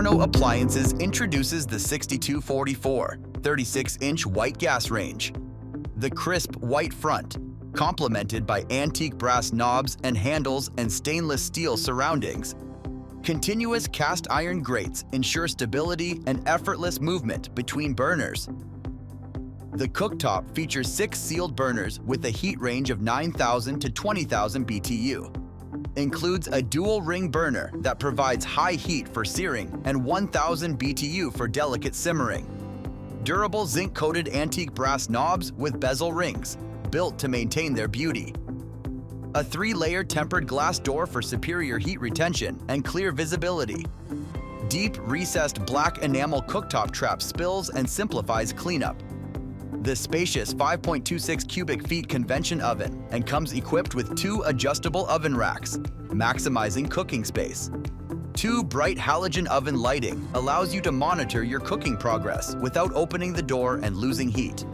Forno Appliances introduces the 6244 36-inch white gas range. The crisp white front, complemented by antique brass knobs and handles and stainless steel surroundings. Continuous cast iron grates ensure stability and effortless movement between burners. The cooktop features 6 sealed burners with a heat range of 9,000 to 20,000 BTU. Includes a dual ring burner that provides high heat for searing and 1,000 BTU for delicate simmering. Durable zinc-coated antique brass knobs with bezel rings, built to maintain their beauty. A 3-layer tempered glass door for superior heat retention and clear visibility. Deep recessed black enamel cooktop traps spills and simplifies cleanup. The spacious 5.26 cubic feet convection oven and comes equipped with 2 adjustable oven racks, maximizing cooking space. 2 bright halogen oven lighting allows you to monitor your cooking progress without opening the door and losing heat.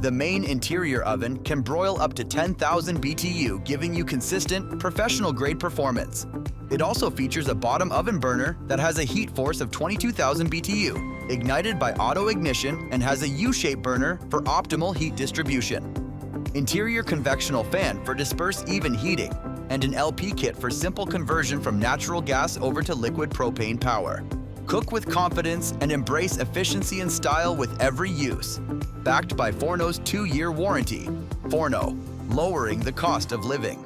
The main interior oven can broil up to 10,000 BTU, giving you consistent, professional-grade performance. It also features a bottom oven burner that has a heat force of 22,000 BTU, ignited by auto ignition, and has a U-shaped burner for optimal heat distribution. Interior convectional fan for dispersed even heating, and an LP kit for simple conversion from natural gas over to liquid propane power. Cook with confidence and embrace efficiency and style with every use. Backed by Forno's 2-year warranty. Forno, lowering the cost of living.